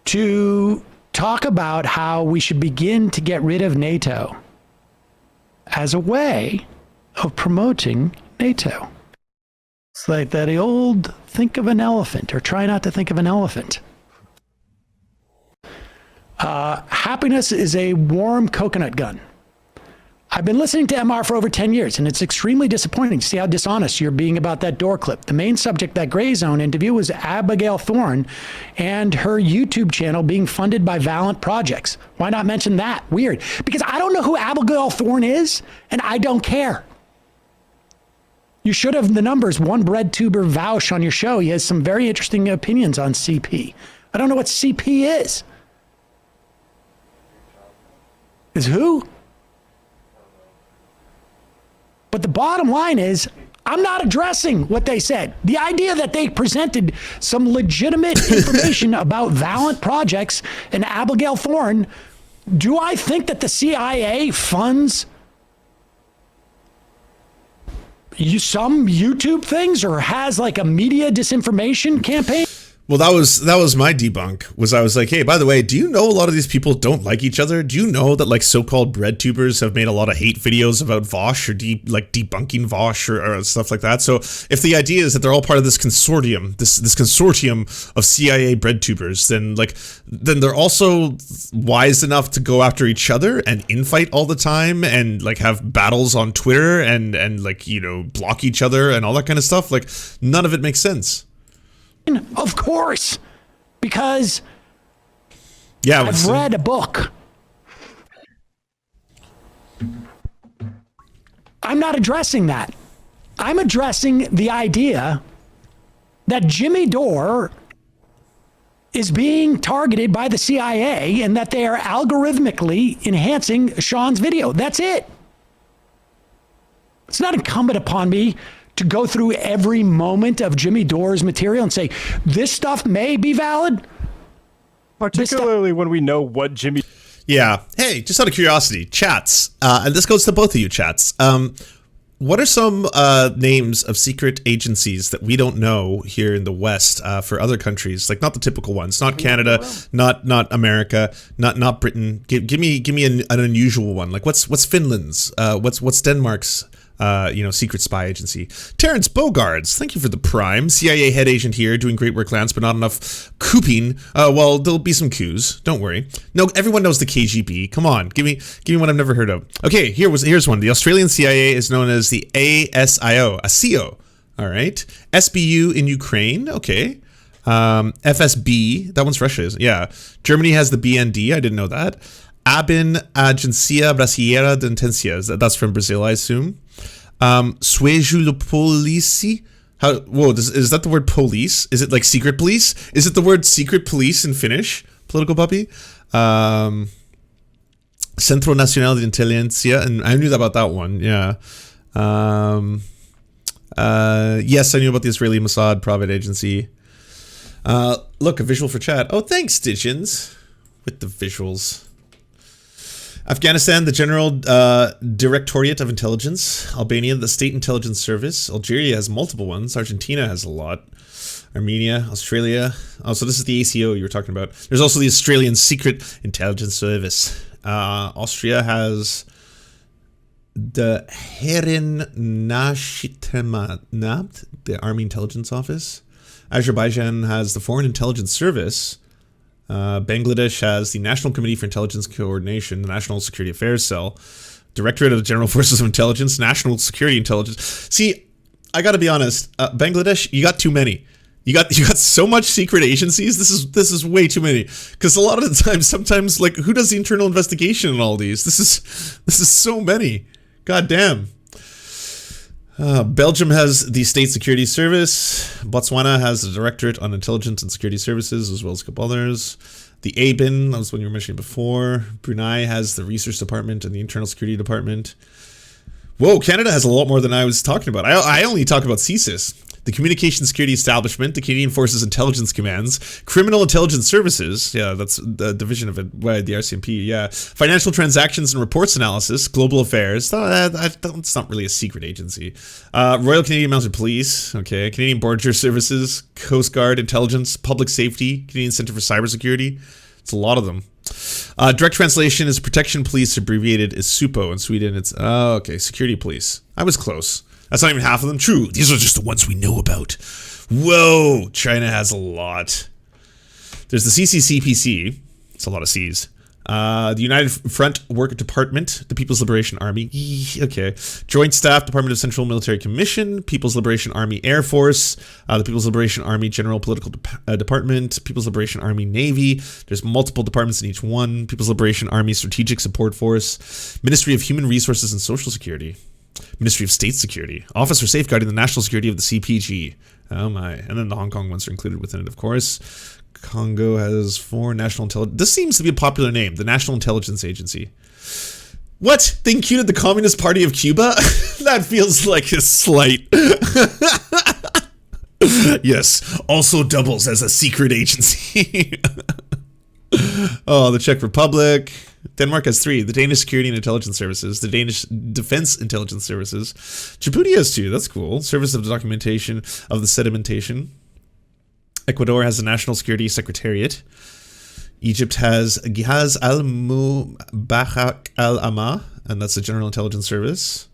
to talk about how we should begin to get rid of NATO as a way of promoting NATO. It's like that old think of an elephant or try not to think of an elephant. Happiness is a warm coconut gun. I've been listening to MR for over 10 years, and it's extremely disappointing to see how dishonest you're being about that Dore clip. The main subject of that Gray Zone interview was Abigail Thorne and her YouTube channel being funded by Valiant Projects. Why not mention that? Weird. Because I don't know who Abigail Thorne is, and I don't care. You should have the numbers. One Breadtuber Vouch on your show. He has some very interesting opinions on CP. I don't know what CP is. Is who? But the bottom line is, I'm not addressing what they said. The idea that they presented some legitimate information about Valiant Projects and Abigail Thorne, do I think that the CIA funds some YouTube things or has like a media disinformation campaign? Well, that was my debunk. I was like, hey, by the way, do you know a lot of these people don't like each other? Do you know that like so-called Breadtubers have made a lot of hate videos about Vosh or debunking Vosh or stuff like that? So if the idea is that they're all part of this consortium, this consortium of CIA Breadtubers, then they're also wise enough to go after each other and infight all the time and like have battles on Twitter and like, you know, block each other and all that kind of stuff. Like none of it makes sense. Of course, because I've read a book. I'm not addressing that. I'm addressing the idea that Jimmy Dore is being targeted by the CIA and that they are algorithmically enhancing Sean's video. That's it. It's not incumbent upon me to go through every moment of Jimmy Dore's material and say, this stuff may be valid. Particularly when we know what Jimmy... Yeah. Hey, just out of curiosity, chats, and this goes to both of you chats. What are some names of secret agencies that we don't know here in the West for other countries? Like not the typical ones, not Canada, not America, not Britain. Give me an unusual one. Like what's Finland's? What's Denmark's? Secret spy agency. Terrence Bogards, thank you for the prime. CIA head agent here, doing great work, Lance, but not enough cooping. Well, there'll be some coups. Don't worry. No, everyone knows the KGB. Come on, give me one I've never heard of. Okay, here's one. The Australian CIA is known as the ASIO. All right. SBU in Ukraine. Okay. FSB. That one's Russia, isn't it? Yeah. Germany has the BND. I didn't know that. ABIN, Agência Brasileira de Inteligência. That's from Brazil, I assume. Suejulopolisi. Is that the word police? Is it like secret police? Is it the word secret police in Finnish? Political puppy. Centro Nacional de Inteligencia, and I knew about that one. Yeah. Yes, I knew about the Israeli Mossad private agency. Look, a visual for chat. Oh, thanks, Digins, with the visuals. Afghanistan, the General Directorate of Intelligence. Albania, the State Intelligence Service. Algeria has multiple ones. Argentina has a lot. Armenia, Australia. Oh, so this is the ACO you were talking about. There's also the Australian Secret Intelligence Service. Austria has the Herin Nachrichtendienst, the Army Intelligence Office. Azerbaijan has the Foreign Intelligence Service. Bangladesh has the National Committee for Intelligence Coordination, the National Security Affairs Cell, Directorate of the General Forces of Intelligence, National Security Intelligence. See, I got to be honest, Bangladesh, you got too many. You got so much secret agencies. This is way too many. Because a lot of the time, sometimes like who does the internal investigation in all these? This is so many. God damn. Belgium has the State Security Service. Botswana has the Directorate on Intelligence and Security Services, as well as a couple others. The ABIN, that was one you were mentioning before. Brunei has the Research Department and the Internal Security Department. Whoa, Canada has a lot more than I was talking about. I only talk about CSIS. The Communication Security Establishment, the Canadian Forces Intelligence Commands, Criminal Intelligence Services, yeah, that's the division of it, the RCMP, yeah. Financial Transactions and Reports Analysis, Global Affairs, it's not really a secret agency. Royal Canadian Mounted Police, okay, Canadian Border Services, Coast Guard, Intelligence, Public Safety, Canadian Centre for Cybersecurity. It's a lot of them. Direct translation is Protection Police, abbreviated as SUPO in Sweden. It's, okay, Security Police. I was close. That's not even half of them. True. These are just the ones we know about. Whoa. China has a lot. There's the CCCPC. It's a lot of C's. The United Front Work Department, the People's Liberation Army. Okay. Joint Staff, Department of Central Military Commission, People's Liberation Army Air Force, the People's Liberation Army General Political Department, People's Liberation Army Navy. There's multiple departments in each one. People's Liberation Army Strategic Support Force, Ministry of Human Resources and Social Security, Ministry of State Security, Office for Safeguarding the National Security of the CPG. Oh my. And then the Hong Kong ones are included within it, of course. Congo has 4 national intelligence. This seems to be a popular name, the National Intelligence Agency. What? They included the Communist Party of Cuba? That feels like a slight. Yes, also doubles as a secret agency. Oh, the Czech Republic. Denmark has 3. The Danish Security and Intelligence Services, the Danish Defense Intelligence Services. Djibouti has 2. That's cool. Service of the Documentation of the Sedimentation. Ecuador has the National Security Secretariat. Egypt has Ghaz al-Mubahak al-Ama, and that's the General Intelligence Service.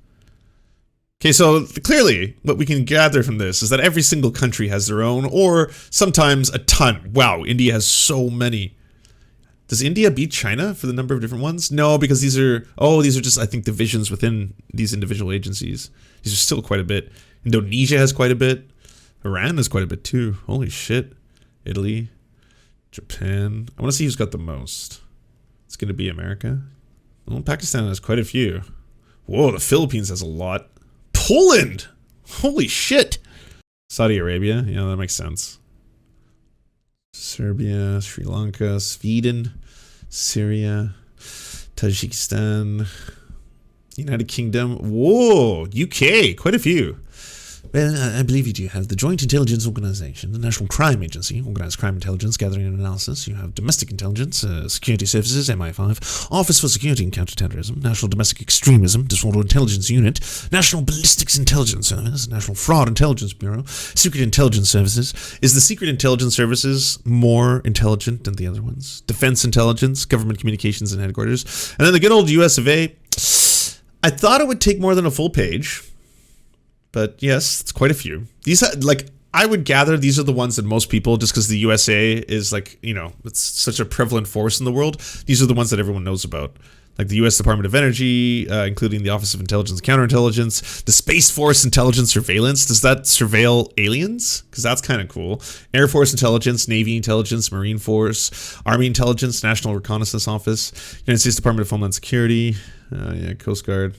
Okay, so clearly what we can gather from this is that every single country has their own, or sometimes a ton. Wow, India has so many. Does India beat China for the number of different ones? No, because these are just, I think, divisions within these individual agencies. These are still quite a bit. Indonesia has quite a bit. Iran has quite a bit too. Holy shit. Italy. Japan. I want to see who's got the most. It's going to be America. Well, Pakistan has quite a few. Whoa, the Philippines has a lot. Poland! Holy shit! Saudi Arabia. Yeah, that makes sense. Serbia, Sri Lanka, Sweden, Syria, Tajikistan, United Kingdom. Whoa, UK, quite a few. Well, I believe you do have the Joint Intelligence Organization, the National Crime Agency, Organized Crime Intelligence, Gathering and Analysis. You have Domestic Intelligence, Security Services, MI5, Office for Security and Counterterrorism, National Domestic Extremism, Disorder Intelligence Unit, National Ballistics Intelligence Service, National Fraud Intelligence Bureau, Secret Intelligence Services. Is the Secret Intelligence Services more intelligent than the other ones? Defense Intelligence, Government Communications and Headquarters. And then the good old US of A. I thought it would take more than a full page. But yes, it's quite a few. These, like, I would gather these are the ones that most people, just because the USA is like, you know, it's such a prevalent force in the world. These are the ones that everyone knows about. Like the U.S. Department of Energy, including the Office of Intelligence and Counterintelligence, the Space Force Intelligence Surveillance. Does that surveil aliens? Because that's kind of cool. Air Force Intelligence, Navy Intelligence, Marine Force, Army Intelligence, National Reconnaissance Office, United States Department of Homeland Security, Coast Guard.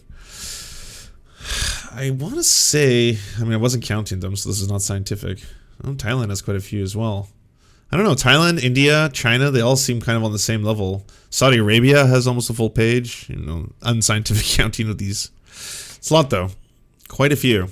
I want to say, I mean, I wasn't counting them, so this is not scientific. Oh, Thailand has quite a few as well. I don't know, Thailand, India, China, they all seem kind of on the same level. Saudi Arabia has almost a full page, you know, unscientific counting of these. It's a lot, though. Quite a few.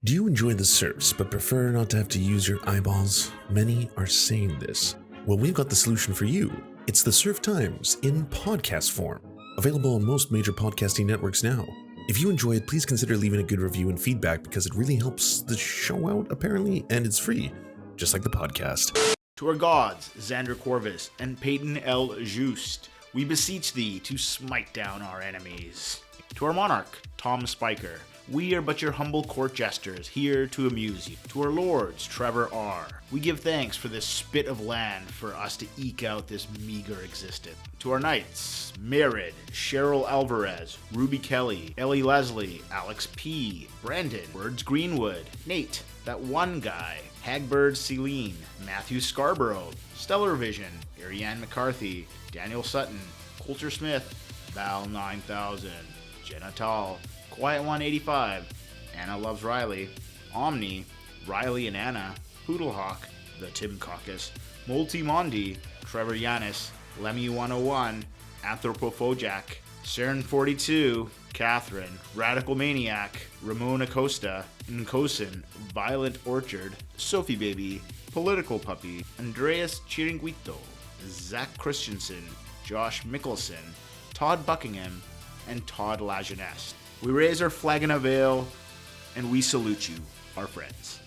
Do you enjoy the Serfs, but prefer not to have to use your eyeballs? Many are saying this. Well, we've got the solution for you. It's the Serf Times in podcast form. Available on most major podcasting networks now. If you enjoy it, please consider leaving a good review and feedback because it really helps the show out, apparently, and it's free, just like the podcast. To our gods, Xander Corvus and Peyton L. Just, we beseech thee to smite down our enemies. To our monarch, Tom Spiker, we are but your humble court jesters, here to amuse you. To our lords, Trevor R., we give thanks for this spit of land for us to eke out this meager existence. To our knights, Merid, Cheryl Alvarez, Ruby Kelly, Ellie Leslie, Alex P., Brandon, Birds Greenwood, Nate, that one guy, Hagbird Celine, Matthew Scarborough, Stellar Vision, Ariane McCarthy, Daniel Sutton, Coulter Smith, Val 9000, Jenna Tall, Quiet 185, Anna Loves Riley, Omni, Riley and Anna, Poodlehawk, The Tim Caucus, Multi Mondi, Trevor Yanis, Lemmy 101, Anthropophojack, Saren 42, Catherine, Radical Maniac, Ramon Acosta, Nkosin, Violent Orchard, Sophie Baby, Political Puppy, Andreas Chiringuito, Zach Christensen, Josh Mickelson, Todd Buckingham, and Todd Lajeunesse. We raise our flag in a veil, and we salute you, our friends.